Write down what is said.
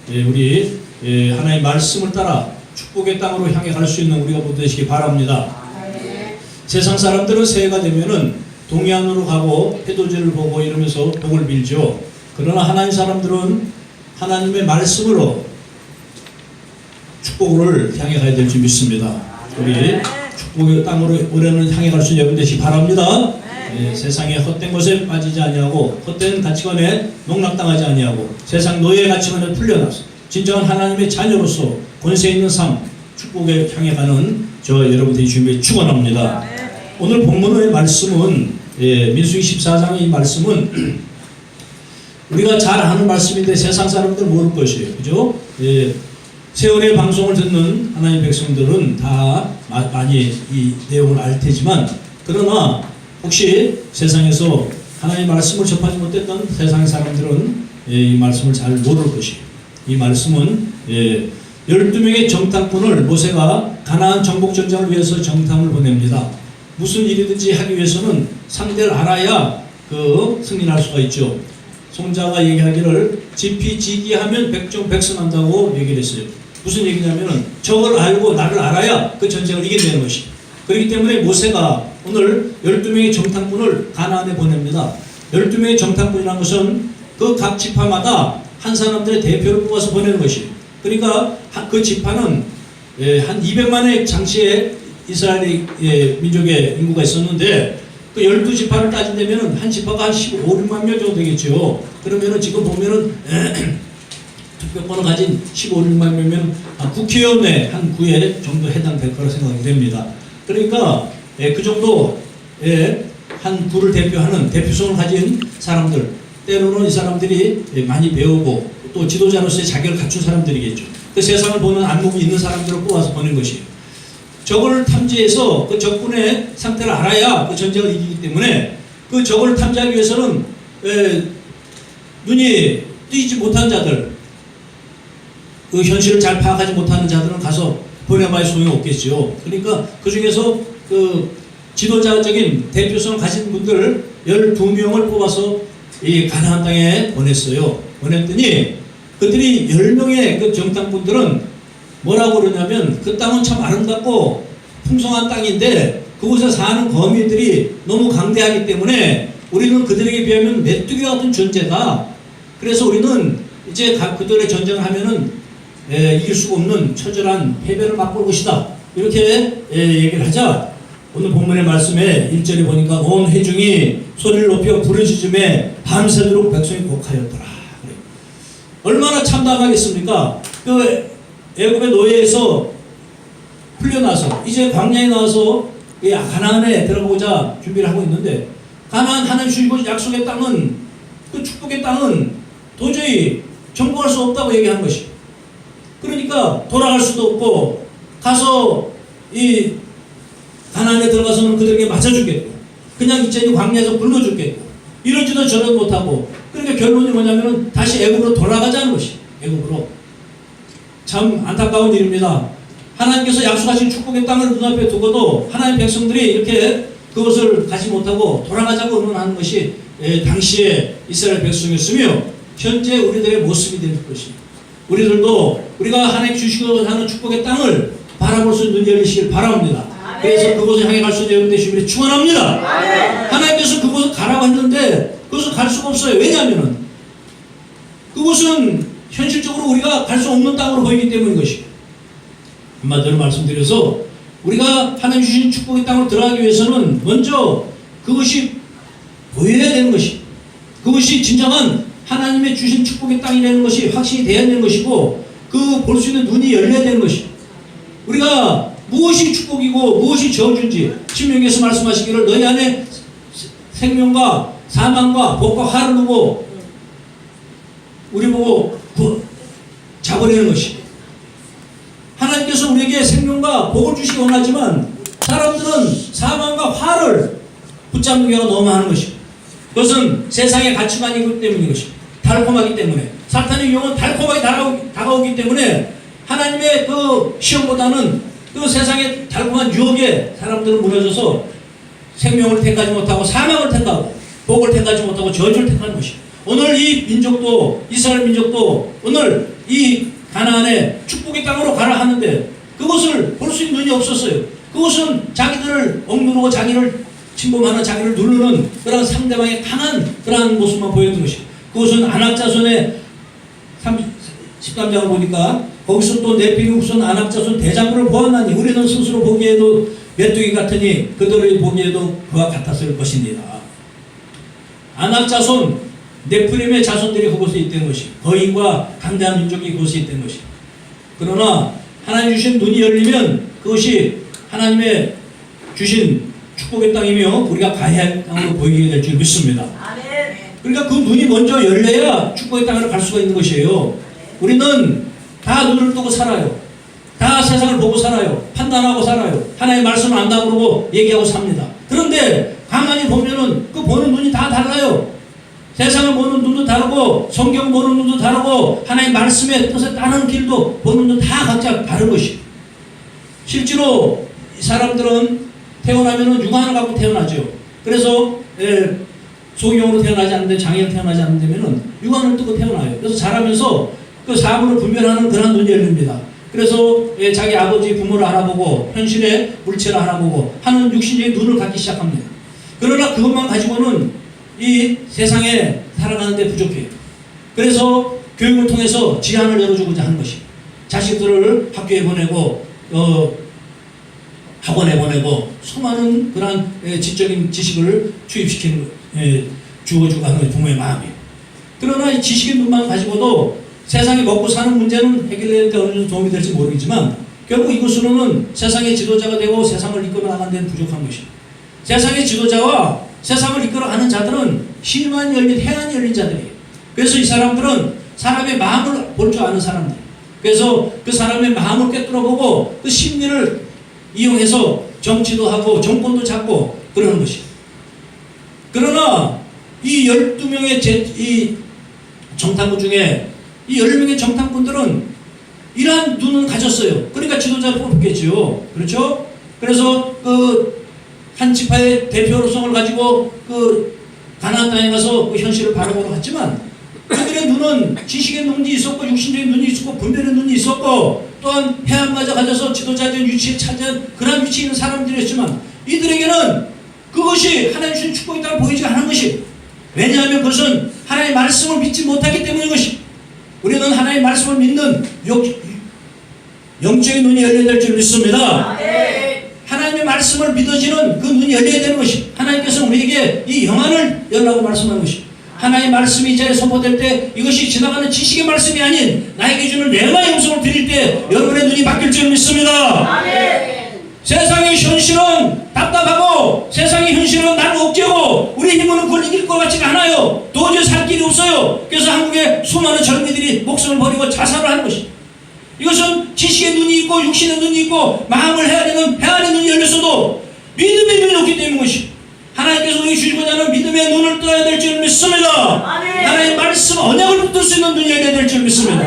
우리 하나님의 말씀을 따라 축복의 땅으로 향해 갈 수 있는 우리가 모두 되시기 바랍니다. 세상 사람들은 새해가 되면은 동해안으로 가고 해돋이를 보고 이러면서 복을 빌죠. 그러나 하나님 사람들은 하나님의 말씀으로 축복을 향해 가야 될 줄 믿습니다. 우리 축복의 땅으로 올해는 향해 갈 수 있는 여러분 되시기 바랍니다. 세상의 헛된 것에 빠지지 아니하고 헛된 가치관에 농락당하지 아니하고 세상 노예의 가치관에 풀려나서 진정한 하나님의 자녀로서 권세 있는 삶 축복에 향해 가는 저 여러분들이 준비해 축원합니다. 오늘 본문의 말씀은 민수기 14장의 이 말씀은 우리가 잘 아는 말씀인데 세상 사람들 모를 것이에요. 그죠? 세월의 방송을 듣는 하나님 백성들은 다 많이 이 내용을 알 테지만 그러나 혹시 세상에서 하나님의 말씀을 접하지 못했던 세상 사람들은 이 말씀을 잘 모를 것이에요. 이 말씀은 12명의 정탐꾼을 모세가 가나안 정복 전쟁을 위해서 정탐을 보냅니다. 무슨 일이든지 하기 위해서는 상대를 알아야 승리할 수가 있죠. 송자가 얘기하기를 지피지기하면 백정백승한다고 얘기를 했어요. 무슨 얘기냐면은 저걸 알고 나를 알아야 그 전쟁을 이겨내는 것이. 그렇기 때문에 모세가 오늘 12명의 정탐꾼을 가나안에 보냅니다. 12명의 정탐꾼이라는 것은 그 각 지파마다 한 사람들의 대표를 뽑아서 보내는 것이에요. 그러니까 그 지파는 한 200만의 당시에 이스라엘 민족의 인구가 있었는데 그 12지파를 따진다면 한 지파가 한 15, 16만 명 정도 되겠죠. 그러면은 지금 보면은 투표권을 가진 15, 16만 명이면 국회의원의 한 구에 정도 해당될 거라 생각이 됩니다. 그러니까 그 정도의 한 구를 대표하는 대표성을 가진 사람들, 때로는 이 사람들이 많이 배우고 또 지도자로서의 자격을 갖춘 사람들이겠죠. 그 세상을 보는 안목이 있는 사람들을 뽑아서 보낸 것이에요. 적을 탐지해서 그 적군의 상태를 알아야 그 전쟁을 이기기 때문에 그 적을 탐지하기 위해서는 눈이 띄지 못한 자들, 그 현실을 잘 파악하지 못하는 자들은 가서 보내봐야 소용이 없겠죠. 그러니까 그 중에서 그 지도자적인 대표성을 가진 분들 12명을 뽑아서 이 가나안 땅에 보냈어요. 보냈더니 그들이 10명의 그 정탐꾼들은 뭐라고 그러냐면 그 땅은 참 아름답고 풍성한 땅인데 그곳에 사는 거민들이 너무 강대하기 때문에 우리는 그들에게 비하면 메뚜기 같은 존재다. 그래서 우리는 이제 그들의 전쟁을 하면은 이길 수가 없는 처절한 패배를 맛볼 것이다. 이렇게 얘기를 하자 오늘 본문의 말씀에 1절에 보니까 온 회중이 소리를 높여 부르짖음에 밤새도록 백성이 곡하였더라. 얼마나 참담하겠습니까? 그 애굽의 노예에서 풀려나서 이제 광야에 나와서 가나안에 들어가고자 준비를 하고 있는데 가나안 하나님 주시고 약속의 땅은 그 축복의 땅은 도저히 정복할 수 없다고 얘기한 것이. 그러니까 돌아갈 수도 없고 가서 이 가나안에 들어가서는 그들에게 맞아 죽겠고 그냥 이제 광야에서 굶어 죽겠고 이러지도 저러지 못하고 그러니까 결론이 뭐냐면은 다시 애굽으로 돌아가자는 것이. 애굽으로. 참 안타까운 일입니다. 하나님께서 약속하신 축복의 땅을 눈앞에 두고도 하나님의 백성들이 이렇게 그것을 가지 못하고 돌아가자고 의논하는 것이 당시의 이스라엘 백성이었으며 현재 우리들의 모습이 될 것입니다. 우리들도 우리가 하나님 주시고 하는 축복의 땅을 바라볼 수 있는 눈이 열리시길 바랍니다. 그래서 그곳을 향해 갈 수 있는 여러분 되시기를 축원합니다. 하나님께서 그곳을 가라고 했는데 그것을 갈 수가 없어요. 왜냐하면 그곳은 현실적으로 우리가 갈 수 없는 땅으로 보이기 때문인 것이에요. 한마디로 말씀드려서 우리가 하나님 주신 축복의 땅으로 들어가기 위해서는 먼저 그것이 보여야 되는 것이 그것이 진정한 하나님의 주신 축복의 땅이라는 것이 확신이 되어야 되는 것이고 그 볼 수 있는 눈이 열려야 되는 것이 우리가 무엇이 축복이고 무엇이 저주인지 신명기에서 말씀하시기를 너희 안에 생명과 사망과 복과 화를 두고 우리 보고 잡아내는 것이 하나님께서 우리에게 생명과 복을 주시기 원하지만 사람들은 사망과 화를 붙잡는 경우가 너무 많은 것이 그것은 세상의 가치관이기 때문인 것이 달콤하기 때문에 사탄의 유혹은 달콤하게 다가오기 때문에 하나님의 그 시험보다는 그 세상의 달콤한 유혹에 사람들은 무너져서 생명을 택하지 못하고 사망을 택하고 복을 택하지 못하고 저주를 택하는 것이 오늘 이 민족도 이스라엘 민족도 오늘 이 가나안의 축복의 땅으로 가라 하는데 그것을 볼 수 있는 눈이 없었어요. 그것은 자기들을 억누르고 자기를 침범하는, 자기를 누르는 그런 상대방의 강한 그러한 모습만 보였던 것이고, 그것은 안악자손의 13장을 보니까 거기서 또 네피리 후손 안악자손 대장부를 보았나니 우리는 스스로 보기에도 메뚜기 같으니 그들의 보기에도 그와 같았을 것입니다. 안악자손 네프림의 자손들이 그곳에 있던 것이, 거인과 강대한 민족이 그곳에 있던 것이. 그러나 하나님 주신 눈이 열리면 그것이 하나님의 주신 축복의 땅이며 우리가 가야 할 땅으로 보이게 될 줄 믿습니다. 그러니까 그 눈이 먼저 열려야 축복의 땅으로 갈 수가 있는 것이에요. 우리는 다 눈을 뜨고 살아요. 다 세상을 보고 살아요. 판단하고 살아요. 하나님의 말씀을 안다고 그러고 얘기하고 삽니다. 그런데 가만히 보면은 그 보는 눈이 다 달라요. 세상을 보는 눈도 다르고 성경 보는 눈도 다르고 하나님의 말씀의 뜻에 따르는 길도 보는 눈 다 각자 다른 것이에요. 실제로 이 사람들은 태어나면은 육안을 갖고 태어나죠. 그래서 소경으로 태어나지 않는데, 장애로 태어나지 않는다면은 육안을 뜨고 태어나요. 그래서 자라면서 그 사물을 분별하는 그런 눈이 열립니다. 그래서 자기 아버지 부모를 알아보고 현실의 물체를 알아보고 하는 육신적인 눈을 갖기 시작합니다. 그러나 그것만 가지고는 이 세상에 살아가는 데 부족해요. 그래서 교육을 통해서 지안을 열어주고자 하는 것이, 자식들을 학교에 보내고 학원에 보내고 수많은 그런 지적인 지식을 투입시키는 주어주고 하는 부모의 마음이에요. 그러나 이 지식의 눈만 가지고도 세상에 먹고 사는 문제는 해결되는 데 어느 정도 도움이 될지 모르겠지만 결국 이것으로는 세상의 지도자가 되고 세상을 이끌어 나가는 데는 부족한 것이에요. 세상의 지도자와 세상을 이끌어가는 자들은 힘만 열린, 해안이 열린 자들이에요. 그래서 이 사람들은 사람의 마음을 볼 줄 아는 사람들. 그래서 그 사람의 마음을 꿰뚫어보고 그 심리를 이용해서 정치도 하고 정권도 잡고 그러는 것이에요. 그러나 이 12명의 이 정탐꾼 중에 이 10명의 정탐꾼들은 이러한 눈은 가졌어요. 그러니까 지도자를 뽑겠죠. 그렇죠? 그래서 그 한 지파의 대표로성을 가지고 그 가나안 땅에 가서 그 현실을 바라보러 갔지만 그들의 눈은 지식의 눈이 있었고 육신적인 눈이 있었고 분별의 눈이 있었고 또한 해안마저 가져서 지도자적인 위치에 차지한 그런 위치에 있는 사람들이었지만 이들에게는 그것이 하나님 주신 축복이 따라 보이지 않은 것이, 왜냐하면 그것은 하나님의 말씀을 믿지 못하기 때문인 것이. 우리는 하나님의 말씀을 믿는 영적인 눈이 열려야 될 줄 믿습니다. 하나님의 말씀을 믿어지는 그 눈이 열려야 되는 것이, 하나님께서 우리에게 이 영안을 열라고 말씀하는 것이, 하나님의 말씀이 이 자리에 선포될 때 이것이 지나가는 지식의 말씀이 아닌 나에게 주는 레마의 음성을 드릴 때 여러분의 눈이 바뀔 줄 믿습니다. 세상의 현실은 답답하고 세상의 현실은 나를 억제하고 우리 힘으로는 그걸 이길 것 같지가 않아요. 도저히 살 길이 없어요. 그래서 한국의 수많은 젊은이들이 목숨을 버리고 자살을 하는 것이, 이것은 지식의 눈이 있고 육신의 눈이 있고 마음을 헤아리는 해안의 눈이 열렸어도 믿음의 눈이 없기 때문인 것이, 하나님께서 우리 주시고자 하는 믿음의 눈을 떠야 될 줄 믿습니다. 하나님의 말씀 언약을 붙들 수 있는 눈이 열려야 될 줄 믿습니다.